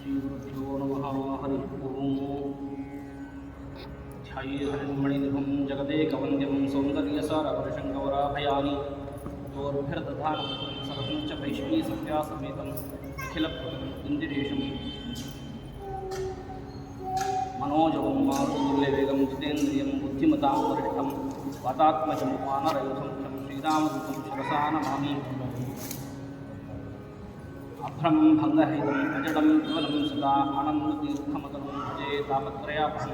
श्रीगुरुभ्यो नमः। हरिः ओम्। ध्यायेहरिर्मणिनिभं जगदेकवन्द्यं सौन्दर्यसारवर्षङ्गवराभयानि दोर्भिर्दधानं सरसं च वैष्णी सत्यासमेतम् अखिलप्रदम् इन्दिरेशम् मनोजवं मारुतुल्यवेगं जितेन्द्रियं बुद्धिमतां वरिष्ठं वातात्मजं वानरयुधं तं श्रीरामदूतं शिरसा नमामि। अभ्रं भङ्गरहितं अजडं केवलं सदा आनन्दतीर्थमतनुं भजे तापत्रयापहं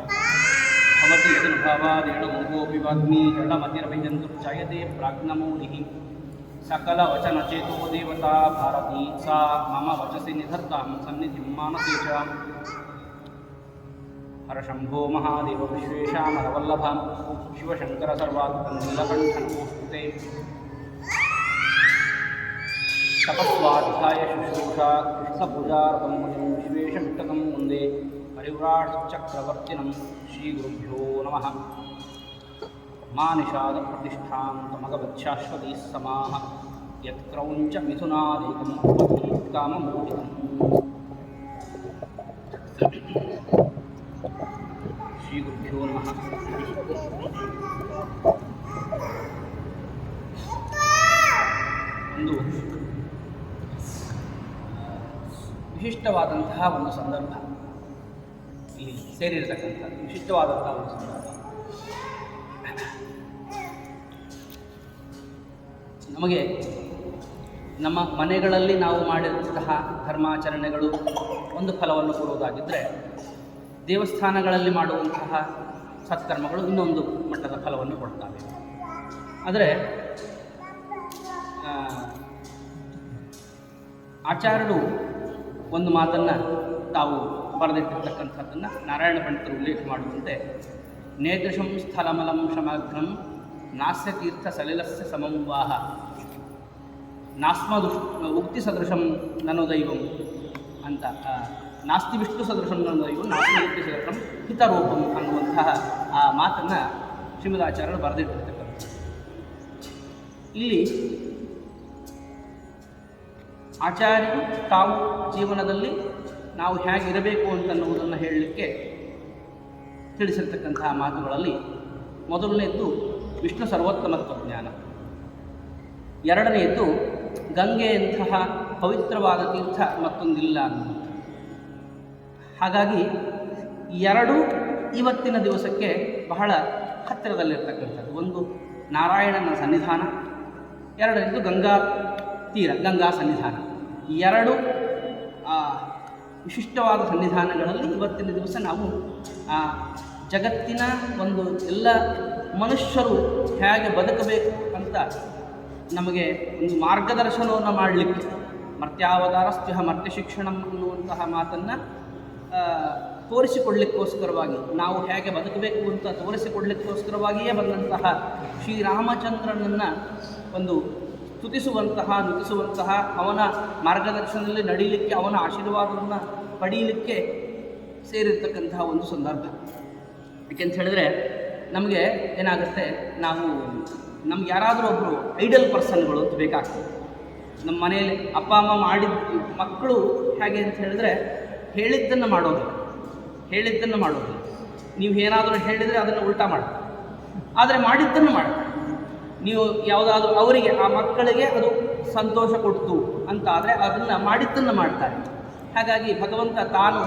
भवति यदनुभावादेणुमुखोऽपि वाग्मी जडमतिरभिजन्तुर्जायते प्राज्ञमौलिः सकलवचनचेतो देवता भारती सा मम वचसि निधत्तां सन्निधिं मानसे च। हरशम्भो महादेव विश्वेशामरवल्लभां शिवशङ्कर सर्वात्मकं नीलकण्ठं नमोऽस्तुते। तपस्वाध्याय शुश्रूषा कृष्णपूजार्पं मुनिं विश्वेशमिष्टकं वन्दे परिव्राट्चक्रवर्तिनं श्रीगुरुभ्यो नमः। मानिषादप्रतिष्ठां तमगवच्छाश्वतीः समाः यत्क्रौञ्च मिथुनादेकं काममूर्तिकम्। श्रीगुरुभ्यो नमः। ಒಂದು ವಿಶಿಷ್ಟವಾದಂತಹ ಒಂದು ಸಂದರ್ಭ ಇಲ್ಲಿ ಸೇರಿರತಕ್ಕಂಥದ್ದು ವಿಶಿಷ್ಟವಾದಂತಹ ಒಂದು ಸಂದರ್ಭ. ನಮಗೆ ನಮ್ಮ ಮನೆಗಳಲ್ಲಿ ನಾವು ಮಾಡಿದಂತಹ ಧರ್ಮಾಚರಣೆಗಳು ಒಂದು ಫಲವನ್ನು ಕೊಡುವುದಾಗಿದ್ದರೆ, ದೇವಸ್ಥಾನಗಳಲ್ಲಿ ಮಾಡುವಂತಹ ಸತ್ಕರ್ಮಗಳು ಇನ್ನೊಂದು ಮಟ್ಟದ ಫಲವನ್ನು ಕೊಡ್ತವೆ. ಆದರೆ ಆಚಾರ್ಯರು ಒಂದು ಮಾತನ್ನು ತಾವು ಬರೆದಿಟ್ಟಿರ್ತಕ್ಕಂಥದ್ದನ್ನು ನಾರಾಯಣ ಪಂಡಿತರು ಉಲ್ಲೇಖ ಮಾಡುವಂತೆ, ನೇದೃಶಂ ಸ್ಥಳಮಲಂ ಶಮಗ್ನಂ ನಾಸ್ಯ ತೀರ್ಥ ಸಲಿಲಸ್ಯ ಸಮಂ ವಾಹ ಉಕ್ತಿ ಸದೃಶಂ ನನೋದೈವಂ ಅಂತ, ನಾಸ್ತಿ ವಿಷ್ಣು ಸದೃಶಂ ನನೋದೈವಂ ನಾಸ್ತಿ ಉಕ್ತಿ ಸದೃಶಂ ಹಿತರೂಪಂ ಅನ್ನುವಂತಹ ಆ ಮಾತನ್ನು ಶ್ರೀಮದಾಚಾರ್ಯರು ಬರೆದಿಟ್ಟಿರ್ತಕ್ಕಂಥದ್ದು. ಇಲ್ಲಿ ಆಚಾರ್ಯರು ತಾವು ಜೀವನದಲ್ಲಿ ನಾವು ಹೇಗಿರಬೇಕು ಅಂತನ್ನುವುದನ್ನು ಹೇಳಲಿಕ್ಕೆ ತಿಳಿಸಿರ್ತಕ್ಕಂತಹ ಮಾತುಗಳಲ್ಲಿ ಮೊದಲನೆಯದ್ದು ವಿಷ್ಣು ಸರ್ವೋತ್ತಮತ್ವ ಜ್ಞಾನ, ಎರಡನೆಯದ್ದು ಗಂಗೆಯಂತಹ ಪವಿತ್ರವಾದ ತೀರ್ಥ ಮತ್ತೊಂದಿಲ್ಲ ಅನ್ನುವುದು. ಹಾಗಾಗಿ ಎರಡು ಇವತ್ತಿನ ದಿವಸಕ್ಕೆ ಬಹಳ ಹತ್ತಿರದಲ್ಲಿರ್ತಕ್ಕಂಥದ್ದು. ಒಂದು ನಾರಾಯಣನ ಸನ್ನಿಧಾನ, ಎರಡನೇದು ಗಂಗಾ ತೀರ, ಗಂಗಾ ಸನ್ನಿಧಾನ. ಎರಡು ವಿಶಿಷ್ಟವಾದ ಸನ್ನಿಧಾನಗಳಲ್ಲಿ ಇವತ್ತಿನ ದಿವಸ ನಾವು ಜಗತ್ತಿನ ಒಂದು ಎಲ್ಲ ಮನುಷ್ಯರು ಹೇಗೆ ಬದುಕಬೇಕು ಅಂತ ನಮಗೆ ಒಂದು ಮಾರ್ಗದರ್ಶನವನ್ನು ಮಾಡಲಿಕ್ಕೆ, ಮರ್ತ್ಯಾವತಾರಸ್ತ್ಯಹ ಮರ್ತ್ಯ ಶಿಕ್ಷಣಂ ಅನ್ನುವಂತಹ ಮಾತನ್ನು ತೋರಿಸಿಕೊಡಲಿಕ್ಕೋಸ್ಕರವಾಗಿ, ನಾವು ಹೇಗೆ ಬದುಕಬೇಕು ಅಂತ ತೋರಿಸಿಕೊಡಲಿಕ್ಕೋಸ್ಕರವಾಗಿಯೇ ಬಂದಂತಹ ಶ್ರೀರಾಮಚಂದ್ರನನ್ನು ಒಂದು ಸ್ತುತಿಸುವಂತಹ, ನುತಿಸುವಂತಹ, ಅವನ ಮಾರ್ಗದರ್ಶನದಲ್ಲಿ ನಡೀಲಿಕ್ಕೆ, ಅವನ ಆಶೀರ್ವಾದವನ್ನು ಪಡೀಲಿಕ್ಕೆ ಸೇರಿರ್ತಕ್ಕಂತಹ ಒಂದು ಸಂದರ್ಭ. ಯಾಕೆಂತ ಹೇಳಿದ್ರೆ ನಮಗೆ ಏನಾಗುತ್ತೆ, ನಮ್ಗೆ ಯಾರಾದರೂ ಒಬ್ಬರು ಐಡಲ್ ಪರ್ಸನ್ಗಳು ಅಂತ ಬೇಕಾಗ್ತದೆ. ನಮ್ಮ ಮನೆಯಲ್ಲಿ ಅಪ್ಪ ಅಮ್ಮ ಮಾಡಿದ ಮಕ್ಕಳು ಹೇಗೆ ಅಂತ ಹೇಳಿದ್ರೆ ಹೇಳಿದ್ದನ್ನು ಮಾಡೋದಿಲ್ಲ. ನೀವು ಏನಾದರೂ ಹೇಳಿದರೆ ಅದನ್ನು ಉಲ್ಟಾ ಮಾಡ್ತಾರೆ, ಆದರೆ ಮಾಡಿದ್ದನ್ನು ಮಾಡ್ತಾರೆ. ನೀವು ಯಾವುದಾದ್ರೂ ಅವರಿಗೆ, ಆ ಮಕ್ಕಳಿಗೆ ಅದು ಸಂತೋಷ ಕೊಡ್ತು ಅಂತ ಆದರೆ ಅದನ್ನು ಮಾಡಿದ್ದನ್ನು ಮಾಡ್ತಾರೆ. ಹಾಗಾಗಿ ಭಗವಂತ ತಾನು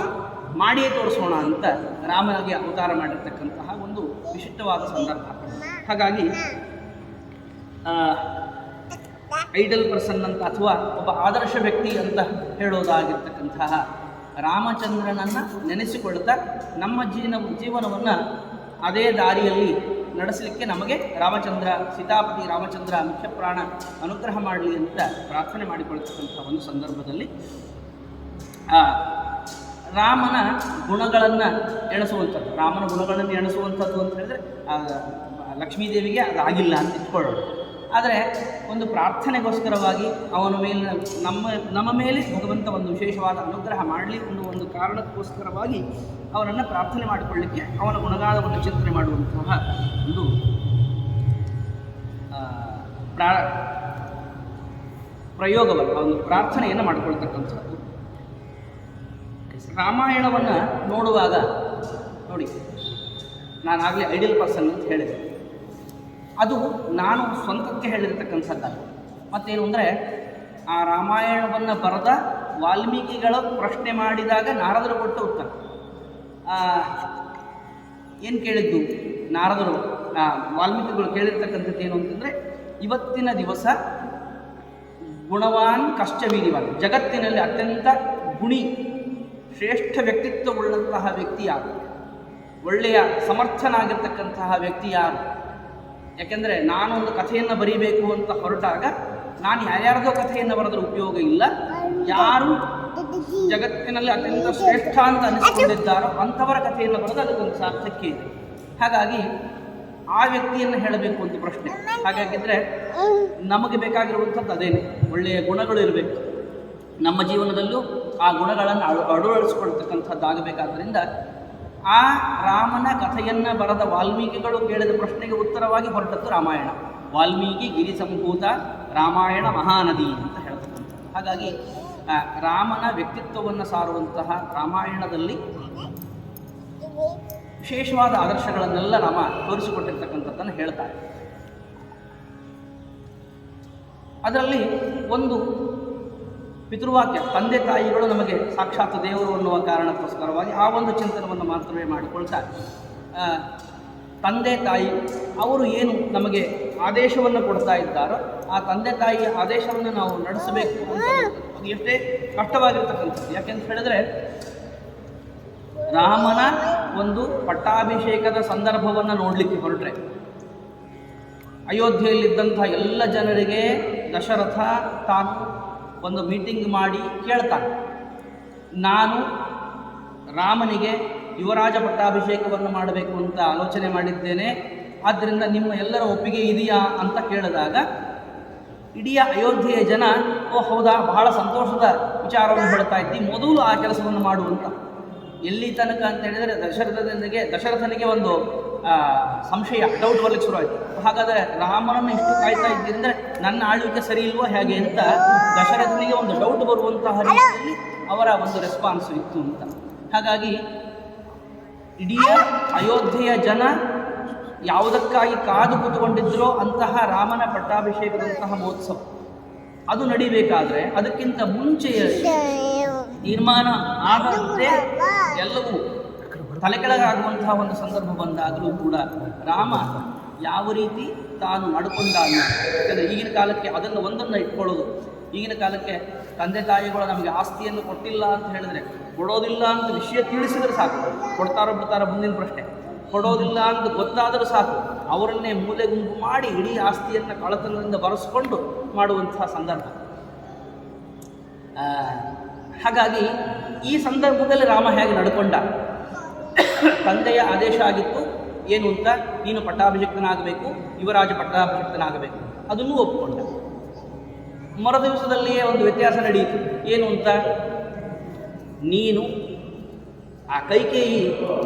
ಮಾಡಿಯೇ ತೋರಿಸೋಣ ಅಂತ ರಾಮನಿಗೆ ಅವತಾರ ಮಾಡಿರ್ತಕ್ಕಂತಹ ಒಂದು ವಿಶಿಷ್ಟವಾದ ಸಂದರ್ಭ. ಹಾಗಾಗಿ ಐಡಲ್ ಪರ್ಸನ್ ಅಂತ ಅಥವಾ ಒಬ್ಬ ಆದರ್ಶ ವ್ಯಕ್ತಿ ಅಂತ ಹೇಳೋದಾಗಿರ್ತಕ್ಕಂತಹ ರಾಮಚಂದ್ರನನ್ನು ನೆನೆಸಿಕೊಳ್ತಾ ನಮ್ಮ ಜೀವನವನ್ನು ಅದೇ ದಾರಿಯಲ್ಲಿ ನಡೆಸಲಿಕ್ಕೆ ನಮಗೆ ರಾಮಚಂದ್ರ, ಸೀತಾಪತಿ ರಾಮಚಂದ್ರ ಮುಖ್ಯ ಪ್ರಾಣ ಅನುಗ್ರಹ ಮಾಡಲಿ ಅಂತ ಪ್ರಾರ್ಥನೆ ಮಾಡಿಕೊಳ್ತಕ್ಕಂಥ ಒಂದು ಸಂದರ್ಭದಲ್ಲಿ ರಾಮನ ಗುಣಗಳನ್ನು ಎಣಿಸುವಂಥದ್ದು ಅಂತ ಹೇಳಿದ್ರೆ ಲಕ್ಷ್ಮೀದೇವಿಗೆ ಅದಾಗಿಲ್ಲ ಅಂತ ಇಟ್ಕೊಳ್ಳೋಣ. ಆದರೆ ಒಂದು ಪ್ರಾರ್ಥನೆಗೋಸ್ಕರವಾಗಿ ಅವನ ಮೇಲೆ ನಮ್ಮ ಮೇಲೆ ಭಗವಂತ ಒಂದು ವಿಶೇಷವಾದ ಅನುಗ್ರಹ ಮಾಡಲಿ ಅನ್ನುವ ಒಂದು ಕಾರಣಕ್ಕೋಸ್ಕರವಾಗಿ ಅವನನ್ನು ಪ್ರಾರ್ಥನೆ ಮಾಡಿಕೊಳ್ಳಲಿಕ್ಕೆ, ಅವನ ಗುಣಗಾನವನ್ನು ಚಿಂತನೆ ಮಾಡುವಂತಹ ಒಂದು ಪ್ರಯೋಗವನ್ನು, ಒಂದು ಪ್ರಾರ್ಥನೆಯನ್ನು ಮಾಡಿಕೊಳ್ತಕ್ಕಂಥದ್ದು. ರಾಮಾಯಣವನ್ನು ನೋಡುವಾಗ ನೋಡಿ, ನಾನಾಗಲೇ ಐಡಿಯಲ್ ಪರ್ಸನ್ ಅಂತ ಹೇಳಿದೆ. ಅದು ನಾನು ಸ್ವಂತಕ್ಕೆ ಹೇಳಿರ್ತಕ್ಕಂಥದ್ದಲ್ಲ. ಮತ್ತೇನು ಅಂದರೆ, ಆ ರಾಮಾಯಣವನ್ನು ಬರೆದ ವಾಲ್ಮೀಕಿಗಳು ಪ್ರಶ್ನೆ ಮಾಡಿದಾಗ ನಾರದರು ಕೊಟ್ಟ ಉತ್ತರ. ಏನು ಕೇಳಿದ್ದು ನಾರದರು, ವಾಲ್ಮೀಕಿಗಳು ಕೇಳಿರ್ತಕ್ಕಂಥದ್ದು ಏನು ಅಂತಂದರೆ, ಇವತ್ತಿನ ದಿವಸ ಗುಣವಾನ್ ಕಶ್ಚವೀರ್ಯವಾನ್, ಜಗತ್ತಿನಲ್ಲಿ ಅತ್ಯಂತ ಗುಣಿ ಶ್ರೇಷ್ಠ ವ್ಯಕ್ತಿತ್ವವುಳ್ಳಂತಹ ವ್ಯಕ್ತಿ ಯಾರು, ಒಳ್ಳೆಯ ಸಮರ್ಥನಾಗಿರ್ತಕ್ಕಂತಹ ವ್ಯಕ್ತಿ ಯಾರು? ಯಾಕೆಂದರೆ ನಾನೊಂದು ಕಥೆಯನ್ನು ಬರೀಬೇಕು ಅಂತ ಹೊರಟಾಗ ನಾನು ಯಾರ್ಯಾರ್ದೋ ಕಥೆಯನ್ನು ಬರೆದ್ರೆ ಉಪಯೋಗ ಇಲ್ಲ. ಯಾರು ಜಗತ್ತಿನಲ್ಲಿ ಅತ್ಯಂತ ಶ್ರೇಷ್ಠ ಅಂತ ಅನಿಸ್ಕೊಂಡಿದ್ದಾರೋ ಅಂಥವರ ಕಥೆಯನ್ನು ಬರೆದು ಅದಕ್ಕೊಂದು ಸಾರ್ಥಕ್ಯ ಇದೆ. ಹಾಗಾಗಿ ಆ ವ್ಯಕ್ತಿಯನ್ನು ಹೇಳಬೇಕು ಅಂತ ಪ್ರಶ್ನೆ. ಹಾಗಾಗಿದ್ದರೆ ನಮಗೆ ಬೇಕಾಗಿರುವಂಥದ್ದು ಅದೇನೆ, ಒಳ್ಳೆಯ ಗುಣಗಳು ಇರಬೇಕು ನಮ್ಮ ಜೀವನದಲ್ಲೂ. ಆ ಗುಣಗಳನ್ನು ಅಳವಡಿಸ್ಕೊಳ್ತಕ್ಕಂಥದ್ದಾಗಬೇಕಾದ್ದರಿಂದ ಆ ರಾಮನ ಕಥೆಯನ್ನು ಬರೆದ ವಾಲ್ಮೀಕಿಗಳು ಕೇಳಿದ ಪ್ರಶ್ನೆಗೆ ಉತ್ತರವಾಗಿ ಹೊರಟದ್ದು ರಾಮಾಯಣ. ವಾಲ್ಮೀಕಿ ಗಿರಿ ಸಂಭೂತ ರಾಮಾಯಣ ಮಹಾನದಿ ಅಂತ ಹೇಳ್ತಕ್ಕಂಥ. ಹಾಗಾಗಿ ರಾಮನ ವ್ಯಕ್ತಿತ್ವವನ್ನು ಸಾರುವಂತಹ ರಾಮಾಯಣದಲ್ಲಿ ವಿಶೇಷವಾದ ಆದರ್ಶಗಳನ್ನೆಲ್ಲ ರಾಮ ತೋರಿಸಿಕೊಟ್ಟಿರ್ತಕ್ಕಂಥದ್ದನ್ನು ಹೇಳ್ತಾರೆ. ಅದರಲ್ಲಿ ಒಂದು ಪಿತೃವಾಕ್ಯ, ತಂದೆ ತಾಯಿಗಳು ನಮಗೆ ಸಾಕ್ಷಾತ್ ದೇವರು ಅನ್ನುವ ಕಾರಣಕ್ಕೋಸ್ಕರವಾಗಿ ಆ ಒಂದು ಚಿಂತನವನ್ನು ಮಾತ್ರವೇ ಮಾಡಿಕೊಳ್ತಾರೆ. ತಂದೆ ತಾಯಿ ಅವರು ಏನು ನಮಗೆ ಆದೇಶವನ್ನು ಕೊಡ್ತಾ ಇದ್ದಾರೋ ಆ ತಂದೆ ತಾಯಿಯ ಆದೇಶವನ್ನು ನಾವು ನಡೆಸಬೇಕು ಅಂತ ಅದು ಎಷ್ಟೇ ಕಷ್ಟವಾಗಿರ್ತಕ್ಕಂಥದ್ದು. ಯಾಕೆಂತ ಹೇಳಿದ್ರೆ, ರಾಮನ ಒಂದು ಪಟ್ಟಾಭಿಷೇಕದ ಸಂದರ್ಭವನ್ನು ನೋಡಲಿಕ್ಕೆ ಹೊರಟ್ರೆ ಅಯೋಧ್ಯೆಯಲ್ಲಿದ್ದಂಥ ಎಲ್ಲ ಜನರಿಗೆ ದಶರಥ ತಾನು ಒಂದು ಮೀಟಿಂಗ್ ಮಾಡಿ ಕೇಳ್ತಾನೆ, ನಾನು ರಾಮನಿಗೆ ಯುವರಾಜ ಪಟ್ಟಾಭಿಷೇಕವನ್ನು ಮಾಡಬೇಕು ಅಂತ ಆಲೋಚನೆ ಮಾಡಿದ್ದೇನೆ, ಆದ್ದರಿಂದ ನಿಮ್ಮ ಎಲ್ಲರ ಒಪ್ಪಿಗೆ ಇದೆಯಾ ಅಂತ ಕೇಳಿದಾಗ ಇಡೀ ಅಯೋಧ್ಯೆಯ ಜನ ಓ ಹೌದಾ, ಬಹಳ ಸಂತೋಷದ ವಿಚಾರವನ್ನು ಹೇಳ್ತಾ ಇದ್ದಿ, ಮೊದಲು ಆ ಕೆಲಸವನ್ನು ಮಾಡುವಂತ. ಎಲ್ಲಿ ತನಕ ಅಂತ ಹೇಳಿದರೆ ದಶರಥನಿಗೆ ಒಂದು ಸಂಶಯ, ಡೌಟ್ ಬರ್ಲಿಕ್ಕೆ ಶುರುವಾಯಿತು. ಹಾಗಾದರೆ ರಾಮನನ್ನು ಎಷ್ಟು ಕಾಯ್ತಾ ಇದ್ದೀರಿ ಅಂದರೆ ನನ್ನ ಆಳ್ವಿಕೆ ಸರಿ ಇಲ್ವೋ ಹೇಗೆ ಅಂತ ದಶರಥನಿಗೆ ಒಂದು ಡೌಟ್ ಬರುವಂತಹ ರೀತಿಯಲ್ಲಿ ಅವರ ಒಂದು ರೆಸ್ಪಾನ್ಸ್ ಇತ್ತು ಅಂತ. ಹಾಗಾಗಿ ಇಡೀ ಅಯೋಧ್ಯೆಯ ಜನ ಯಾವುದಕ್ಕಾಗಿ ಕಾದು ಕೂತ್ಕೊಂಡಿದ್ದರೋ ಅಂತಹ ರಾಮನ ಪಟ್ಟಾಭಿಷೇಕದಂತಹ ಮಹೋತ್ಸವ ಅದು ನಡಿಬೇಕಾದ್ರೆ ಅದಕ್ಕಿಂತ ಮುಂಚೆಯೇ ತೀರ್ಮಾನ ಆಗಂತೆ ಎಲ್ಲವೂ ತಲೆಕೆಳಗಾಗುವಂತಹ ಒಂದು ಸಂದರ್ಭ ಬಂದಾಗಲೂ ಕೂಡ ರಾಮ ಯಾವ ರೀತಿ ತಾನು ನಡ್ಕೊಂಡಾಗ, ಯಾಕಂದರೆ ಈಗಿನ ಕಾಲಕ್ಕೆ ಅದನ್ನು ಒಂದನ್ನು ಇಟ್ಕೊಳ್ಳೋದು, ಈಗಿನ ಕಾಲಕ್ಕೆ ತಂದೆ ತಾಯಿಗಳು ನಮಗೆ ಆಸ್ತಿಯನ್ನು ಕೊಟ್ಟಿಲ್ಲ ಅಂತ ಹೇಳಿದ್ರೆ, ಕೊಡೋದಿಲ್ಲ ಅಂತ ವಿಷಯ ತಿಳಿಸಿದ್ರೆ ಸಾಕು, ಕೊಡ್ತಾರೋ ಬಿಡ್ತಾರೋ ಮುಂದಿನ ಪ್ರಶ್ನೆ, ಕೊಡೋದಿಲ್ಲ ಅಂತ ಗೊತ್ತಾದರೂ ಸಾಕು ಅವರನ್ನೇ ಮೂಲೆ ಗುಂಪು ಮಾಡಿ ಇಡೀ ಆಸ್ತಿಯನ್ನು ಕಳ್ಳತನದಿಂದ ಬರೆಸ್ಕೊಂಡು ಮಾಡುವಂತಹ ಸಂದರ್ಭ. ಹಾಗಾಗಿ ಈ ಸಂದರ್ಭದಲ್ಲಿ ರಾಮ ಹೇಗೆ ನಡ್ಕೊಂಡ, ತಂದೆಯ ಆದೇಶ ಆಗಿತ್ತು ಏನು ಅಂತ, ನೀನು ಪಟ್ಟಾಭಿಷಿಕ್ತನಾಗಬೇಕು, ಯುವರಾಜ ಪಟ್ಟಾಭಿಷಿಕ್ತನಾಗಬೇಕು, ಅದನ್ನೂ ಒಪ್ಪಿಕೊಂಡ. ಮರುದಿವಸದಲ್ಲಿಯೇ ಒಂದು ವ್ಯತ್ಯಾಸ ನಡೆಯಿತು. ಏನು ಅಂತ, ನೀನು ಆ ಕೈಕೇಯಿ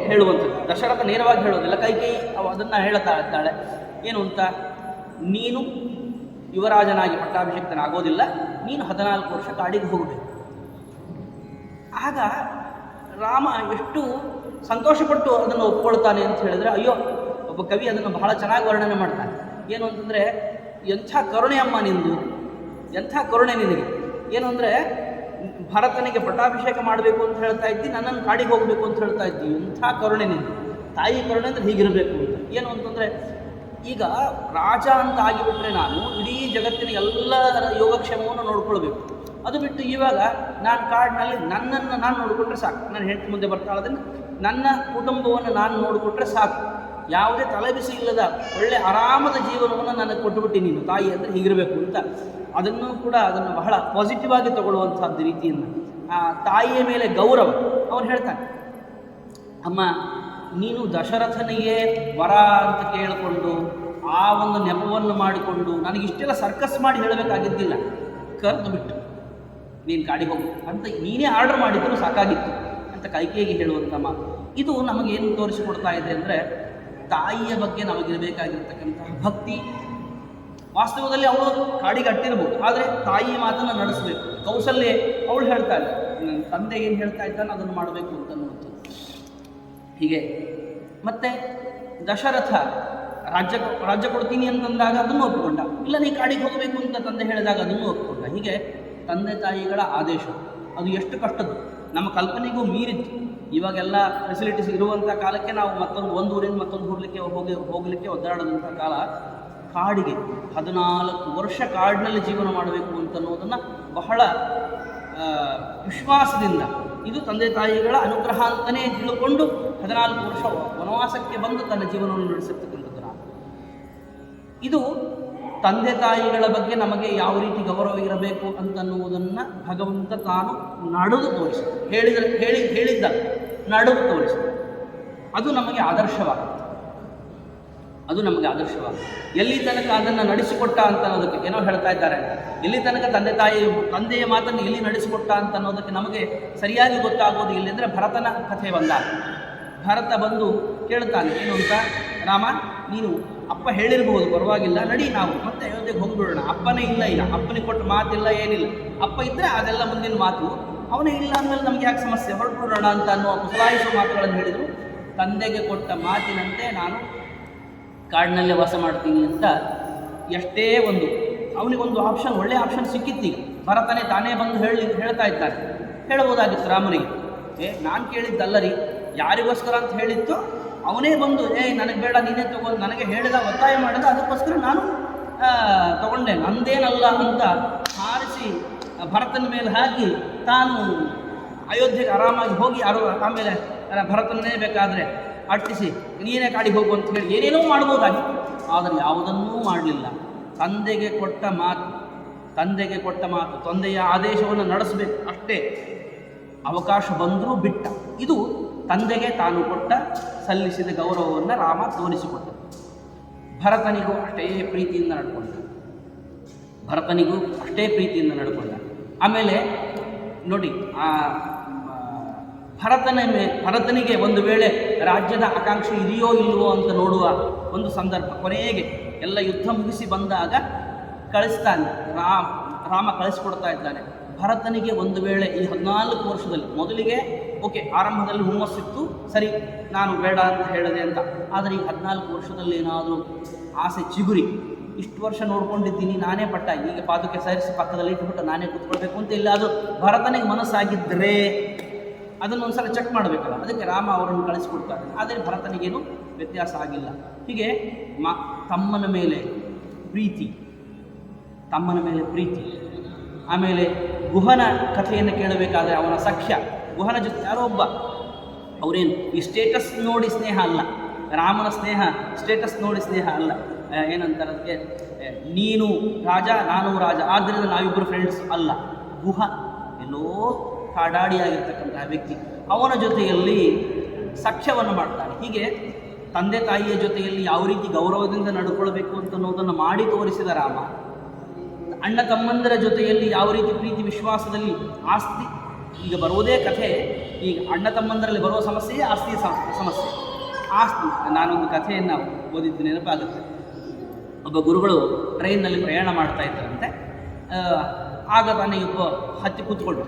ಹೇಳುವಂಥದ್ದು, ದಶರಥ ನೇರವಾಗಿ ಹೇಳೋದಿಲ್ಲ, ಕೈಕೇಯಿ ಅದನ್ನು ಹೇಳ್ತಾ ಇದ್ದಾಳೆ. ಏನು ಅಂತ, ನೀನು ಯುವರಾಜನಾಗಿ ಪಟ್ಟಾಭಿಷಿಕ್ತನಾಗೋದಿಲ್ಲ, ನೀನು 14 ವರ್ಷ ಕಾಡಿಗೆ ಹೋಗಬೇಕು. ಆಗ ರಾಮ ಎಷ್ಟು ಸಂತೋಷಪಟ್ಟು ಅದನ್ನು ಒಪ್ಕೊಳ್ತಾನೆ ಅಂತ ಹೇಳಿದ್ರೆ, ಅಯ್ಯೋ, ಒಬ್ಬ ಕವಿ ಅದನ್ನು ಬಹಳ ಚೆನ್ನಾಗಿ ವರ್ಣನೆ ಮಾಡ್ತಾನೆ. ಏನು ಅಂತಂದರೆ, ಎಂಥ ಕರುಣೆ ಅಮ್ಮ ನಿಂದು, ಎಂಥ ಕರುಣೆ ನಿನಗೆ. ಏನು ಅಂದರೆ, ಭರತನಿಗೆ ಪಟ್ಟಾಭಿಷೇಕ ಮಾಡಬೇಕು ಅಂತ ಹೇಳ್ತಾ ಇದ್ದಿ, ನನ್ನನ್ನು ಕಾಡಿಗೆ ಹೋಗಬೇಕು ಅಂತ ಹೇಳ್ತಾ ಇದ್ದಿ, ಎಂಥ ಕರುಣೆ ನಿಂದು. ತಾಯಿ ಕರುಣೆ ಅಂದರೆ ಹೀಗಿರಬೇಕು ಅಂತ. ಏನು ಅಂತಂದರೆ, ಈಗ ರಾಜ ಅಂತ ಆಗಿಬಿಟ್ರೆ ನಾನು ಇಡೀ ಜಗತ್ತಿನ ಎಲ್ಲರ ಯೋಗಕ್ಷೇಮವನ್ನು ನೋಡ್ಕೊಳ್ಬೇಕು. ಅದು ಬಿಟ್ಟು ಇವಾಗ ನಾನು ಕಾಡಿನಲ್ಲಿ ನನ್ನನ್ನು ನಾನು ನೋಡಿಕೊಟ್ರೆ ಸಾಕು, ನನ್ನ ಹೆಂಡತಿ ಮುಂದೆ ಬರ್ತಾಳದನ್ನು ನನ್ನ ಕುಟುಂಬವನ್ನು ನಾನು ನೋಡಿಕೊಟ್ರೆ ಸಾಕು, ಯಾವುದೇ ತಲೆಬಿಸಿ ಇಲ್ಲದ ಒಳ್ಳೆ ಆರಾಮದ ಜೀವನವನ್ನು ನನಗೆ ಕೊಟ್ಟುಬಿಟ್ಟು ನೀನು ತಾಯಿ ಅಂದರೆ ಹೀಗಿರಬೇಕು ಅಂತ. ಅದನ್ನು ಕೂಡ ಅದನ್ನು ಬಹಳ ಪಾಸಿಟಿವ್ ಆಗಿ ತಗೊಳ್ಳುವಂಥದ್ದು ರೀತಿಯನ್ನು. ಆ ತಾಯಿಯ ಮೇಲೆ ಗೌರವ. ಅವನು ಹೇಳ್ತಾನೆ, ಅಮ್ಮ ನೀನು ದಶರಥನಿಗೆ ವರ ಅಂತ ಕೇಳಿಕೊಂಡು ಆ ಒಂದು ನೆಪವನ್ನು ಮಾಡಿಕೊಂಡು ನನಗಿಷ್ಟೆಲ್ಲ ಸರ್ಕಸ್ ಮಾಡಿ ಹೇಳಬೇಕಾಗಿದ್ದಿಲ್ಲ, ಕರೆದು ಬಿಟ್ಟು ನೀನು ಕಾಡಿಗೆ ಹೋಗು ಅಂತ ನೀನೇ ಆರ್ಡರ್ ಮಾಡಿದ್ರು ಸಾಕಾಗಿತ್ತು ಅಂತ ಕೈಕೇಯಿಗೆ ಹೇಳುವಂಥ ಮಾತು. ಇದು ನಮಗೇನು ತೋರಿಸಿಕೊಡ್ತಾ ಇದೆ ಅಂದರೆ, ತಾಯಿಯ ಬಗ್ಗೆ ನಮಗಿರಬೇಕಾಗಿರ್ತಕ್ಕಂತಹ ಭಕ್ತಿ, ವಾಸ್ತವದಲ್ಲಿ ಅವಳು ಕಾಡಿಗೆ ಅಟ್ಟಿರ್ಬೋದು, ಆದರೆ ತಾಯಿ ಮಾತನ್ನು ನಡೆಸಬೇಕು. ಕೌಸಲ್ಯ ಅವಳು ಹೇಳ್ತಾ ಇಲ್ಲ, ನನ್ನ ತಂದೆ ಏನು ಹೇಳ್ತಾ ಇದ್ದಾನೆ ಅದನ್ನು ಮಾಡಬೇಕು ಅಂತನ್ನುವಂಥದ್ದು. ಹೀಗೆ ಮತ್ತೆ ದಶರಥ ರಾಜ್ಯ ಕೊಡ್ತೀನಿ ಅಂತಂದಾಗ ಅದನ್ನು ಒಪ್ಪಿಕೊಂಡ. ಇಲ್ಲ, ನೀ ಕಾಡಿಗೆ ಹೋಗಬೇಕು ಅಂತ ತಂದೆ ಹೇಳಿದಾಗ ಅದನ್ನು ಒಪ್ಪಿಕೊಂಡ. ಹೀಗೆ ತಂದೆ ತಾಯಿಗಳ ಆದೇಶ ಅದು ಎಷ್ಟು ಕಷ್ಟದ್ದು, ನಮ್ಮ ಕಲ್ಪನೆಗೂ ಮೀರಿದ್ದು. ಇವಾಗೆಲ್ಲ ಫೆಸಿಲಿಟೀಸ್ ಇರುವಂಥ ಕಾಲಕ್ಕೆ ನಾವು ಒಂದು ಊರಿಂದ ಮತ್ತೊಂದು ಹೋಗಲಿಕ್ಕೆ ಒದ್ದಾಡದಂಥ ಕಾಲ. ಕಾಡಿಗೆ 14 ವರ್ಷ ಕಾಡಿನಲ್ಲಿ ಜೀವನ ಮಾಡಬೇಕು ಅಂತನ್ನೋದನ್ನು ಬಹಳ ವಿಶ್ವಾಸದಿಂದ, ಇದು ತಂದೆ ತಾಯಿಗಳ ಅನುಗ್ರಹ ಅಂತಲೇ ತಿಳ್ಕೊಂಡು 14 ವರ್ಷ ವನವಾಸಕ್ಕೆ ಬಂದು ತನ್ನ ಜೀವನವನ್ನು ನಡೆಸಿರ್ತಕ್ಕಂಥದ್ದು. ಇದು ತಂದೆ ತಾಯಿಗಳ ಬಗ್ಗೆ ನಮಗೆ ಯಾವ ರೀತಿ ಗೌರವ ಇರಬೇಕು ಅಂತನ್ನುವುದನ್ನು ಭಗವಂತ ತಾನು ನಡೆದು ತೋರಿಸ ಹೇಳಿದ್ದ ನಡೆದು ತೋರಿಸ. ಅದು ನಮಗೆ ಆದರ್ಶವಾಗುತ್ತೆ. ಎಲ್ಲಿ ತನಕ ಅದನ್ನು ನಡೆಸಿಕೊಟ್ಟ ಅಂತ ಅನ್ನೋದಕ್ಕೆ ಏನೋ ಹೇಳ್ತಾ ಇದ್ದಾರೆ, ಎಲ್ಲಿ ತನಕ ತಂದೆಯ ಮಾತನ್ನು ಎಲ್ಲಿ ನಡೆಸಿಕೊಟ್ಟ ಅಂತ ಅನ್ನೋದಕ್ಕೆ ನಮಗೆ ಸರಿಯಾಗಿ ಗೊತ್ತಾಗೋದು ಎಲ್ಲಿ ಅಂದರೆ ಭರತನ ಕಥೆ ಬಂದಾಗ. ಭರತ ಬಂದು ಕೇಳ್ತಾನೆ, ಏನು ಅಂತ, ರಾಮ ನೀನು ಅಪ್ಪ ಹೇಳಿರ್ಬೋದು, ಪರವಾಗಿಲ್ಲ, ನಡಿ ನಾವು ಮತ್ತೆ ಅಯೋಧ್ಯೆಗೆ ಹೋಗ್ಬಿಡೋಣ. ಅಪ್ಪನೇ ಇಲ್ಲ, ಈಗ ಅಪ್ಪನಿಗೆ ಕೊಟ್ಟ ಮಾತಿಲ್ಲ, ಏನಿಲ್ಲ. ಅಪ್ಪ ಇದ್ದರೆ ಅದೆಲ್ಲ ಮುಂದಿನ ಮಾತು, ಅವನೇ ಇಲ್ಲ ಅಂದಮೇಲೆ ನಮ್ಗೆ ಯಾಕೆ ಸಮಸ್ಯೆ, ಹೊರಟುಬಿಡೋಣ ಅಂತ ಅನ್ನೋ ಕುಸಲಾಯಿಸುವ ಮಾತುಗಳನ್ನು ಹೇಳಿದರು. ತಂದೆಗೆ ಕೊಟ್ಟ ಮಾತಿನಂತೆ ನಾನು ಕಾಡಿನಲ್ಲೇ ವಾಸ ಮಾಡ್ತೀನಿ ಅಂತ ಎಷ್ಟೇ ಅವನಿಗೊಂದು ಆಪ್ಷನ್, ಒಳ್ಳೆಯ ಆಪ್ಷನ್ ಸಿಕ್ಕಿತ್ತೀಗ. ಭರತನೇ ತಾನೇ ಬಂದು ಹೇಳ್ತಾ ಇದ್ದಾನೆ. ಹೇಳಬಹುದಾಗಿತ್ತು ರಾಮನಿಗೆ, ನಾನು ಕೇಳಿದ್ದಲ್ಲ ರೀ, ಯಾರಿಗೋಸ್ಕರ ಅಂತ ಹೇಳಿತ್ತು ಅವನೇ ಬಂದು ನನಗೆ ಬೇಡ ನೀನೇ ತಗೊಂಡು ನನಗೆ ಹೇಳಿದ, ಒತ್ತಾಯ ಮಾಡಿದ, ಅದಕ್ಕೋಸ್ಕರ ನಾನು ತಗೊಂಡೆ, ನಂದೇನಲ್ಲ ಅಂತ ಹಾರಿಸಿ ಭರತನ ಮೇಲೆ ಹಾಕಿ ತಾನು ಅಯೋಧ್ಯೆಗೆ ಆರಾಮಾಗಿ ಹೋಗಿ ಆಮೇಲೆ ಭರತನೇ ಬೇಕಾದರೆ ಅಟ್ಟಿಸಿ ನೀನೇ ಕಾಡಿಗೆ ಹೋಗು ಅಂತ ಹೇಳಿ ಏನೇನೋ ಮಾಡ್ಬೋದಾಗಿತ್ತು. ಆದರೆ ಯಾವುದನ್ನೂ ಮಾಡಲಿಲ್ಲ. ತಂದೆಗೆ ಕೊಟ್ಟ ಮಾತು, ತಂದೆಯ ಆದೇಶವನ್ನು ನಡೆಸಬೇಕು ಅಷ್ಟೇ. ಅವಕಾಶ ಬಂದರೂ ಬಿಟ್ಟ. ಇದು ತಂದೆಗೆ ತಾನು ಸಲ್ಲಿಸಿದ ಗೌರವವನ್ನು ರಾಮ ತೋರಿಸಿಕೊಟ್ಟ. ಭರತನಿಗೂ ಅಷ್ಟೇ ಪ್ರೀತಿಯಿಂದ ನಡ್ಕೊಂಡ. ಆಮೇಲೆ ನೋಡಿ, ಭರತನಿಗೆ ಒಂದು ವೇಳೆ ರಾಜ್ಯದ ಆಕಾಂಕ್ಷೆ ಇದೆಯೋ ಇಲ್ಲವೋ ಅಂತ ನೋಡುವ ಒಂದು ಸಂದರ್ಭ. ಕೊನೆಗೆ ಎಲ್ಲ ಯುದ್ಧ ಮುಗಿಸಿ ಬಂದಾಗ ಕಳಿಸ್ತಾನೆ, ರಾಮ ಕಳಿಸ್ಕೊಡ್ತಾ ಇದ್ದಾನೆ. ಭರತನಿಗೆ ಒಂದು ವೇಳೆ ಈ 14 ವರ್ಷದಲ್ಲಿ, ಮೊದಲಿಗೆ ಆರಂಭದಲ್ಲಿ ಹುಮ್ಮಸ್ಸಿತ್ತು, ಸರಿ ನಾನು ಬೇಡ ಅಂತ ಹೇಳಿದೆ ಅಂತ. ಆದರೆ ಈ 14 ವರ್ಷದಲ್ಲಿ ಏನಾದರೂ ಆಸೆ ಚಿಗುರಿ, ಇಷ್ಟು ವರ್ಷ ನೋಡ್ಕೊಂಡಿದ್ದೀನಿ ನಾನೇ ಪಟ್ಟ, ಈಗ ಪಾದುಕೆ ಸೇರಿಸಿ ಪಕ್ಕದಲ್ಲಿ ಇಟ್ಬಿಟ್ಟು ನಾನೇ ಕೂತ್ಕೊಳ್ಬೇಕು ಅಂತ ಇಲ್ಲ, ಅದು ಭರತನಿಗೆ ಮನಸ್ಸಾಗಿದ್ದರೆ ಅದನ್ನು ಒಂದ್ಸಲ ಚೆಕ್ ಮಾಡಬೇಕಲ್ಲ. ಅದಕ್ಕೆ ರಾಮ ಅವರನ್ನು ಕಳಿಸಿಕೊಡ್ತಾರೆ. ಆದರೆ ಭರತನಿಗೇನು ವ್ಯತ್ಯಾಸ ಆಗಿಲ್ಲ. ಹೀಗೆ ತಮ್ಮನ ಮೇಲೆ ಪ್ರೀತಿ. ಆಮೇಲೆ ಗುಹನ ಕಥೆಯನ್ನು ಕೇಳಬೇಕಾದ್ರೆ ಅವನ ಸಖ್ಯ, ಗುಹನ ಜೊತೆ ಯಾರೋ ಒಬ್ಬ, ಅವರೇನು ಈ ಸ್ಟೇಟಸ್ ನೋಡಿ ಸ್ನೇಹ ಅಲ್ಲ, ರಾಮನ ಸ್ನೇಹ ಸ್ಟೇಟಸ್ ನೋಡಿ ಸ್ನೇಹ ಅಲ್ಲ. ಏನಂತಾರೆ ಅದಕ್ಕೆ, ನೀನು ರಾಜ ನಾನು ರಾಜ ಆದ್ದರಿಂದ ನಾವಿಬ್ಬರು ಫ್ರೆಂಡ್ಸ್ ಅಲ್ಲ. ಗುಹ ಎಲ್ಲೋ ಕಾಡಾಡಿಯಾಗಿರ್ತಕ್ಕಂತಹ ವ್ಯಕ್ತಿ, ಅವನ ಜೊತೆಯಲ್ಲಿ ಸಖ್ಯವನ್ನು ಮಾಡ್ತಾನೆ. ಹೀಗೆ ತಂದೆ ತಾಯಿಯ ಜೊತೆಯಲ್ಲಿ ಯಾವ ರೀತಿ ಗೌರವದಿಂದ ನಡ್ಕೊಳ್ಬೇಕು ಅಂತನ್ನೋದನ್ನು ಮಾಡಿ ತೋರಿಸಿದ ರಾಮ. ಅಣ್ಣ ತಮ್ಮಂದರ ಜೊತೆಯಲ್ಲಿ ಯಾವ ರೀತಿ ಪ್ರೀತಿ ವಿಶ್ವಾಸದಲ್ಲಿ, ಆಸ್ತಿ, ಈಗ ಬರುವುದೇ ಕಥೆ. ಈಗ ಅಣ್ಣ ತಮ್ಮಂದರಲ್ಲಿ ಬರುವ ಸಮಸ್ಯೆಯೇ ಆಸ್ತಿ ಸಮಸ್ಯೆ. ಆಸ್ತಿ, ನಾನೊಂದು ಕಥೆಯನ್ನು ಓದಿದ್ದು ನೆನಪಾಗುತ್ತೆ. ಒಬ್ಬ ಗುರುಗಳು ಟ್ರೈನ್ನಲ್ಲಿ ಪ್ರಯಾಣ ಮಾಡ್ತಾ ಇದ್ದಾರಂತೆ. ಆಗ ತಾನೇ ಒಬ್ಬ ಹತ್ತಿ ಕೂತ್ಕೊಂಡು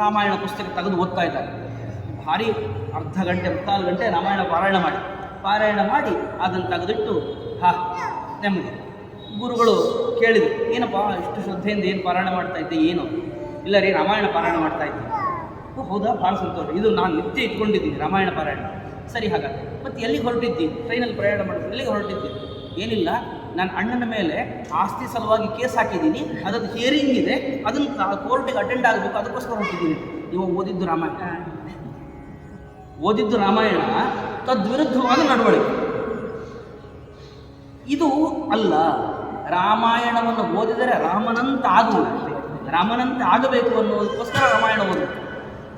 ರಾಮಾಯಣ ಪುಸ್ತಕ ತೆಗೆದು ಓದ್ತಾ ಇದ್ದಾರೆ. ಭಾರಿ ಅರ್ಧ ಗಂಟೆ 3 ಗಂಟೆ ರಾಮಾಯಣ ಪಾರಾಯಣ ಮಾಡಿ ಅದನ್ನು ತೆಗೆದಿಟ್ಟು ನೆಮ್ಮದಿ. ಗುರುಗಳು ಕೇಳಿದರು, ಏನಪ್ಪ ಇಷ್ಟು ಶ್ರದ್ಧೆಯಿಂದ ಏನು ಪಾರಾಯಣ ಮಾಡ್ತಾ ಇದ್ದೆ, ಏನು? ಇಲ್ಲ ರೀ, ರಾಮಾಯಣ ಪಾರಾಯಣ ಮಾಡ್ತಾ ಇದ್ದೆ. ಹೌದಾ, ಭಾಳ ಸಂತೋಷ, ಇದು ನಾನು ನಿತ್ಯ ಇಟ್ಕೊಂಡಿದ್ದೀನಿ ರಾಮಾಯಣ ಪಾರಾಯಣ. ಸರಿ, ಹಾಗಾದರೆ ಮತ್ತು ಎಲ್ಲಿಗೆ ಹೊರಟಿದ್ದಿ? ಟ್ರೈನಲ್ಲಿ ಪ್ರಯಾಣ ಮಾಡಿದ್ರು, ಎಲ್ಲಿಗೆ ಹೊರಟಿದ್ದಿ? ಏನಿಲ್ಲ, ನನ್ನ ಅಣ್ಣನ ಮೇಲೆ ಆಸ್ತಿ ಸಲುವಾಗಿ ಕೇಸ್ ಹಾಕಿದ್ದೀನಿ, ಅದಕ್ಕೆ ಹಿಯರಿಂಗ್ ಇದೆ, ಅದನ್ನು ಕೋರ್ಟಿಗೆ ಅಟೆಂಡ್ ಆಗಬೇಕು, ಅದಕ್ಕೋಸ್ಕರ ಹೊರಟಿದ್ದೀನಿ. ನೀವು ಓದಿದ್ದು ರಾಮಾಯಣ ತದ್ವಿರುದ್ಧವಾದ ನಡವಳಿಕೆ. ಇದು ಅಲ್ಲ, ರಾಮಾಯಣವನ್ನು ಓದಿದರೆ ರಾಮನಂತೆ ಆಗಬೇಕು ಅನ್ನೋದಕ್ಕೋಸ್ಕರ ರಾಮಾಯಣ ಓದಬೇಕು.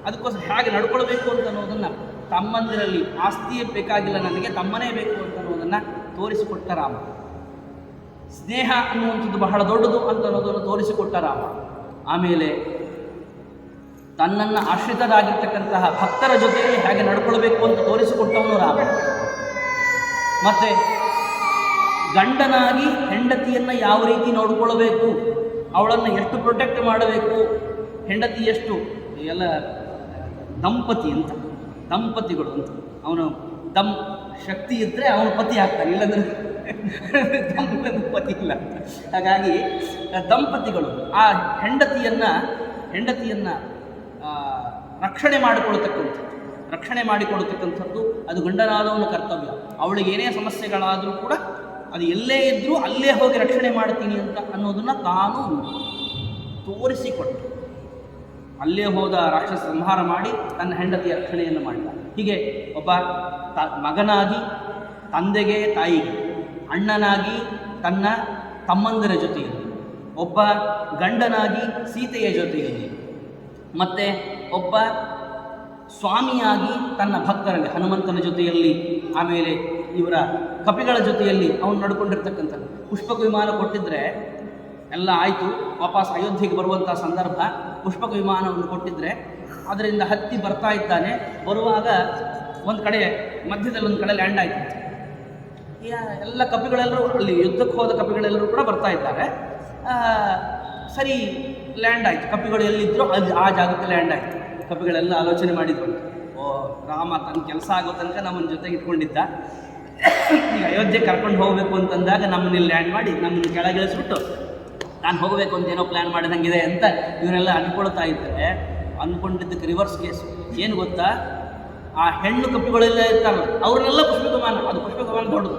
ಅದಕ್ಕೋಸ್ಕರ ಹೇಗೆ ನಡ್ಕೊಳ್ಬೇಕು ಅಂತ ಅನ್ನೋದನ್ನು, ತಮ್ಮಂದಿರಲ್ಲಿ ಆಸ್ತಿಯೇ ಬೇಕಾಗಿಲ್ಲ ನನಗೆ, ತಮ್ಮನೇ ಬೇಕು ಅಂತ ಅನ್ನೋದನ್ನು ತೋರಿಸಿಕೊಟ್ಟ ರಾಮ. ಸ್ನೇಹ ಅನ್ನುವಂಥದ್ದು ಬಹಳ ದೊಡ್ಡದು ಅಂತ ಅನ್ನೋದನ್ನು ತೋರಿಸಿಕೊಟ್ಟ ರಾಮ. ಆಮೇಲೆ ತನ್ನನ್ನು ಆಶ್ರಿತರಾಗಿರ್ತಕ್ಕಂತಹ ಭಕ್ತರ ಜೊತೆಯಲ್ಲಿ ಹೇಗೆ ನಡ್ಕೊಳ್ಬೇಕು ಅಂತ ತೋರಿಸಿಕೊಟ್ಟವನು ರಾಮ. ಮತ್ತು ಗಂಡನಾಗಿ ಹೆಂಡತಿಯನ್ನು ಯಾವ ರೀತಿ ನೋಡಿಕೊಳ್ಳಬೇಕು, ಅವಳನ್ನು ಎಷ್ಟು ಪ್ರೊಟೆಕ್ಟ್ ಮಾಡಬೇಕು, ಹೆಂಡತಿ ಎಷ್ಟು ಎಲ್ಲ ದಂಪತಿ ಅಂತ, ದಂಪತಿಗಳು ಅಂತ. ಅವನು ಶಕ್ತಿ ಇದ್ದರೆ ಅವನು ಪತಿ ಆಗ್ತಾನೆ, ಇಲ್ಲಂದ್ರೆ ಪತಿ ಇಲ್ಲ. ಹಾಗಾಗಿ ದಂಪತಿಗಳು ಆ ಹೆಂಡತಿಯನ್ನು ರಕ್ಷಣೆ ಮಾಡಿಕೊಳ್ತಕ್ಕಂಥದ್ದು ಅದು ಗಂಡನಾದವನ ಕರ್ತವ್ಯ. ಅವಳಿಗೆ ಏನೇ ಸಮಸ್ಯೆಗಳಾದರೂ ಕೂಡ ಅದು ಎಲ್ಲೇ ಇದ್ದರೂ ಅಲ್ಲೇ ಹೋಗಿ ರಕ್ಷಣೆ ಮಾಡ್ತೀನಿ ಅಂತ ಅನ್ನೋದನ್ನು ತಾನು ತೋರಿಸಿಕೊಟ್ಟು ಅಲ್ಲೇ ಹೋದ ರಾಕ್ಷಸ ಸಂಹಾರ ಮಾಡಿ ತನ್ನ ಹೆಂಡತಿಯ ರಕ್ಷಣೆಯನ್ನು ಮಾಡಿದ. ಹೀಗೆ ಒಬ್ಬ ಮಗನಾಗಿ ತಂದೆಗೆ ತಾಯಿಗೆ, ಅಣ್ಣನಾಗಿ ತನ್ನ ತಮ್ಮಂದಿರ ಜೊತೆಯಲ್ಲಿ, ಒಬ್ಬ ಗಂಡನಾಗಿ ಸೀತೆಯ ಜೊತೆಯಲ್ಲಿ, ಮತ್ತು ಒಬ್ಬ ಸ್ವಾಮಿಯಾಗಿ ತನ್ನ ಭಕ್ತರಲ್ಲಿ ಹನುಮಂತನ ಜೊತೆಯಲ್ಲಿ, ಆಮೇಲೆ ಇವರ ಕಪಿಗಳ ಜೊತೆಯಲ್ಲಿ ಅವನು ನಡ್ಕೊಂಡಿರ್ತಕ್ಕಂಥದ್ದು. ಪುಷ್ಪಕ ವಿಮಾನ ಕೊಟ್ಟಿದ್ದರೆ ಎಲ್ಲ ಆಯಿತು, ವಾಪಸ್ ಅಯೋಧ್ಯೆಗೆ ಬರುವಂಥ ಸಂದರ್ಭ, ಪುಷ್ಪಕ ವಿಮಾನವನ್ನು ಕೊಟ್ಟಿದ್ದರೆ ಅದರಿಂದ ಹತ್ತಿ ಬರ್ತಾ ಇದ್ದಾನೆ. ಬರುವಾಗ ಒಂದು ಕಡೆ ಮಧ್ಯದಲ್ಲಿ ಒಂದು ಕಡೆ ಲ್ಯಾಂಡ್ ಆಯಿತು. ಎಲ್ಲ ಕಪಿಗಳೆಲ್ಲರೂ ಅಲ್ಲಿ ಯುದ್ಧಕ್ಕೆ ಹೋದ ಕಪಿಗಳೆಲ್ಲರೂ ಕೂಡ ಬರ್ತಾ ಇದ್ದಾರೆ. ಸರಿ, ಲ್ಯಾಂಡ್ ಆಯಿತು. ಕಪಿಗಳು ಎಲ್ಲಿದ್ದರೂ ಅಲ್ಲಿ ಆ ಜಾಗಕ್ಕೆ ಲ್ಯಾಂಡ್ ಆಯಿತು. ಕಪಿಗಳೆಲ್ಲ ಆಲೋಚನೆ ಮಾಡಿದ್ರು, ಓ ರಾಮ ತನ್ನ ಕೆಲಸ ಆಗೋ ತನಕ ನಮ್ಮನ್ನ ಜೊತೆಗೆ ಇಟ್ಕೊಂಡಿದ್ದ, ಈಗ ಅಯೋಧ್ಯೆ ಕರ್ಕೊಂಡು ಹೋಗಬೇಕು ಅಂತಂದಾಗ ನಮ್ಮನ್ನ ಲ್ಯಾಂಡ್ ಮಾಡಿ ನಮ್ಮನ್ನು ಕೆಳಗಿಳಿಸ್ಬಿಟ್ಟು ನಾನು ಹೋಗಬೇಕು ಅಂತ ಏನೋ ಪ್ಲ್ಯಾನ್ ಮಾಡಿದಂಗಿದೆ ಅಂತ ಇವರೆಲ್ಲ ಅಂದ್ಕೊಳ್ತಾ ಇದ್ದರೆ, ಅಂದ್ಕೊಂಡಿದ್ದಕ್ಕೆ ರಿವರ್ಸ್ ಕೇಸ್ ಏನು ಗೊತ್ತಾ, ಆ ಹೆಣ್ಣು ಕಪಿಗಳೆಲ್ಲ ಇರ್ತಾರಲ್ಲ ಅವ್ರನ್ನೆಲ್ಲ ಪುಷ್ಪಕಮಾನ, ಅದು ಪುಷ್ಪಕಮಾನ ದೊಡ್ಡದು,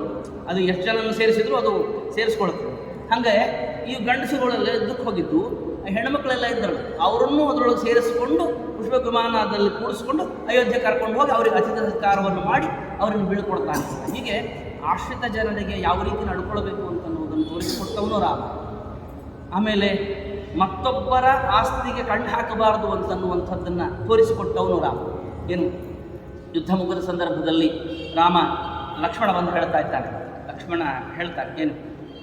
ಅದು ಎಷ್ಟು ಜನನ್ನು ಸೇರಿಸಿದ್ರು ಅದು ಸೇರಿಸ್ಕೊಳುತ್ತೆ. ಹಾಗೆ ಈ ಗಂಡಸುಗಳೆಲ್ಲ ಯುದ್ಧಕ್ಕೆ ಹೋಗಿದ್ದು, ಹೆಣ್ಮಕ್ಳೆಲ್ಲ ಇದ್ದಾರಲ್ಲ ಅವರನ್ನು ಅದರೊಳಗೆ ಸೇರಿಸಿಕೊಂಡು ಪುಷ್ಪಕ ವಿಮಾನದಲ್ಲಿ ಕೂಡಿಸ್ಕೊಂಡು ಅಯೋಧ್ಯೆ ಕರ್ಕೊಂಡು ಹೋಗಿ ಅವರಿಗೆ ಅತಿಥಿ ಸತ್ಕಾರವನ್ನು ಮಾಡಿ ಅವರನ್ನು ಬೀಳ್ಕೊಡ್ತಾನೆ. ಹೀಗೆ ಆಶ್ರಿತ ಜನರಿಗೆ ಯಾವ ರೀತಿ ನಡ್ಕೊಳ್ಬೇಕು ಅಂತನ್ನುವುದನ್ನು ತೋರಿಸಿಕೊಟ್ಟವನು ರಾಮ. ಆಮೇಲೆ ಮತ್ತೊಬ್ಬರ ಆಸ್ತಿಗೆ ಕಣ್ಣು ಹಾಕಬಾರದು ಅಂತನ್ನುವಂಥದ್ದನ್ನು ತೋರಿಸಿಕೊಟ್ಟವನು ರಾಮ. ಏನು, ಯುದ್ಧ ಮುಗಿದ ಸಂದರ್ಭದಲ್ಲಿ ರಾಮ ಲಕ್ಷ್ಮಣ ಬಂದು ಹೇಳ್ತಾ ಇದ್ದಾನೆ. ಲಕ್ಷ್ಮಣ ಹೇಳ್ತಾರೆ, ಏನು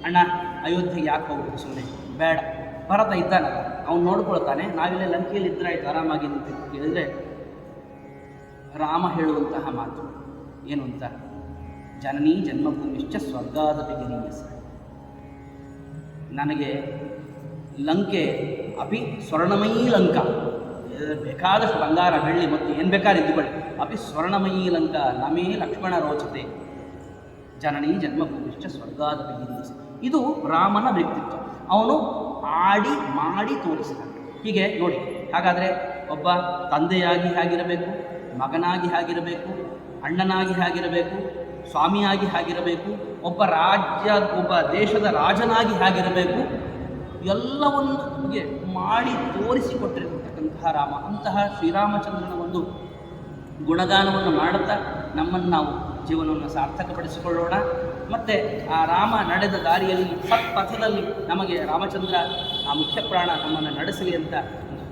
ಅಣ್ಣ ಅಯೋಧ್ಯೆಗೆ ಯಾಕೆ ಹೋಗ್ಬೇಕು, ಸುಮ್ಮನೆ ಬೇಡ, ಭರತ ಇದ್ದಾನಲ್ಲ ಅವನು ನೋಡ್ಕೊಳ್ತಾನೆ, ನಾವಿಲ್ಲೇ ಲಂಕೆಯಲ್ಲಿ ಇದ್ರಾಯ್ತು ಆರಾಮಾಗಿ ಅಂತ ಕೇಳಿದರೆ ರಾಮ ಹೇಳುವಂತಹ ಮಾತು ಏನು ಅಂತ, ಜನನೀ ಜನ್ಮಭೂಮಿಶ್ಚ ಸ್ವರ್ಗಾದಪಿ ಗರೀಯಸ. ನನಗೆ ಲಂಕೆ ಅಪಿ ಸ್ವರ್ಣಮಯೀ ಲಂಕಾ, ಬೇಕಾದಷ್ಟು ಬಂಗಾರ ಬೆಳ್ಳಿ ಮತ್ತು ಏನು ಬೇಕಾದ್ರೆ ಇದ್ದುಕೊಳ್ಳಿ, ಅಪಿ ಸ್ವರ್ಣಮಯೀ ಲಂಕಾ ನಮೇ ಲಕ್ಷ್ಮಣ ರೋಚತೆ, ಜನನೀ ಜನ್ಮಭೂಮಿಶ್ಚ ಸ್ವರ್ಗಾದಪಿ ಗರೀಯಸ. ಇದು ರಾಮನ ವ್ಯಕ್ತಿತ್ವ. ಅವನು ಆಡಿ ಮಾಡಿ ತೋರಿಸ್ತಾನೆ. ಹೀಗೆ ನೋಡಿ, ಹಾಗಾದರೆ ಒಬ್ಬ ತಂದೆಯಾಗಿ ಹೇಗಿರಬೇಕು, ಮಗನಾಗಿ ಹೇಗಿರಬೇಕು, ಅಣ್ಣನಾಗಿ ಹೇಗಿರಬೇಕು, ಸ್ವಾಮಿಯಾಗಿ ಹೇಗಿರಬೇಕು, ಒಬ್ಬ ದೇಶದ ರಾಜನಾಗಿ ಹೇಗಿರಬೇಕು, ಎಲ್ಲವನ್ನು ನಮಗೆ ಮಾಡಿ ತೋರಿಸಿಕೊಟ್ಟಿರತಕ್ಕಂತಹ ರಾಮ. ಅಂತಹ ಶ್ರೀರಾಮಚಂದ್ರನ ಒಂದು ಗುಣಗಾನವನ್ನು ಮಾಡುತ್ತಾ ನಮ್ಮನ್ನು ನಾವು ಜೀವನವನ್ನು ಸಾರ್ಥಕಪಡಿಸಿಕೊಳ್ಳೋಣ. ಮತ್ತು ಆ ರಾಮ ನಡೆದ ದಾರಿಯಲ್ಲಿ ಸತ್ಪಥದಲ್ಲಿ ನಮಗೆ ರಾಮಚಂದ್ರ ಆ ಮುಖ್ಯ ಪ್ರಾಣ ನಮ್ಮನ್ನು ನಡೆಸಲಿ ಅಂತ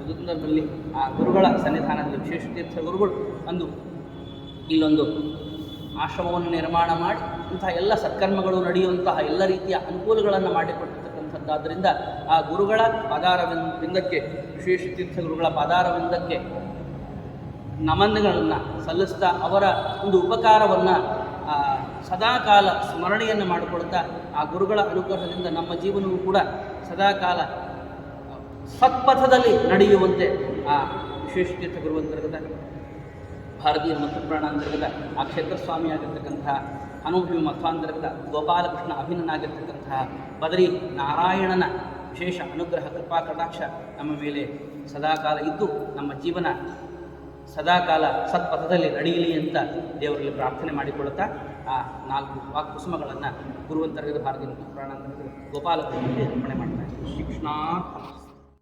ಒಂದು ಸಂದರ್ಭದಲ್ಲಿ ಆ ಗುರುಗಳ ಸನ್ನಿಧಾನದಲ್ಲಿ ವಿಶೇಷ ತೀರ್ಥ ಗುರುಗಳು ಇಲ್ಲೊಂದು ಆಶ್ರಮವನ್ನು ನಿರ್ಮಾಣ ಮಾಡಿ ಇಂತಹ ಎಲ್ಲ ಸತ್ಕರ್ಮಗಳು ನಡೆಯುವಂತಹ ಎಲ್ಲ ರೀತಿಯ ಅನುಕೂಲಗಳನ್ನು ಮಾಡಿಕೊಟ್ಟಿರ್ತಕ್ಕಂಥದ್ದಾದ್ದರಿಂದ ಆ ಗುರುಗಳ ಪಾದಾರವಿಂದಕ್ಕೆ, ವಿಶೇಷ ತೀರ್ಥ ಗುರುಗಳ ಪಾದಾರವಿಂದಕ್ಕೆ ನಮನಗಳನ್ನು ಸಲ್ಲಿಸ್ತಾ ಅವರ ಒಂದು ಉಪಕಾರವನ್ನು ಸದಾಕಾಲ ಸ್ಮರಣೆಯನ್ನು ಮಾಡಿಕೊಳ್ತಾ ಆ ಗುರುಗಳ ಅನುಗ್ರಹದಿಂದ ನಮ್ಮ ಜೀವನವೂ ಕೂಡ ಸದಾಕಾಲ ಸತ್ಪಥದಲ್ಲಿ ನಡೆಯುವಂತೆ ಆ ವಿಶೇಷ ತೀರ್ಥ ಗುರು ಅಂತರ್ಗತ ಭಾರತೀಯ ಮತಪ್ರಾಣ ಅಂತರ್ಗತ ಆ ಕ್ಷೇತ್ರ ಸ್ವಾಮಿಯಾಗಿರ್ತಕ್ಕಂತಹ ಅನುಭವಿ ಮಧ್ವಾಂತರ್ಗತ ಗೋಪಾಲಕೃಷ್ಣ ಅಭಿನ್ನನಾಗಿರ್ತಕ್ಕಂತಹ ಬದರಿ ನಾರಾಯಣನ ವಿಶೇಷ ಅನುಗ್ರಹ ಕೃಪಾ ಕಟಾಕ್ಷ ನಮ್ಮ ಮೇಲೆ ಸದಾಕಾಲ ಇದ್ದು ನಮ್ಮ ಜೀವನ ಸದಾಕಾಲ ಸತ್ಪಥದಲ್ಲಿ ನಡೆಯಲಿ ಅಂತ ದೇವರಲ್ಲಿ ಪ್ರಾರ್ಥನೆ ಮಾಡಿಕೊಳ್ಳುತ್ತಾ ಆ 4 ವಾಕ್ಕುಸುಮಗಳನ್ನು ಗುರುವಂತರ್ಗದ ಭಾರತೀಯ ಮತಪ್ರಾಣ ಅಂತರ್ಗತ ಗೋಪಾಲಕೃಷ್ಣನಿಗೆ ಅರ್ಪಣೆ ಮಾಡ್ತಾರೆ. ಶ್ರೀ ಕೃಷ್ಣ.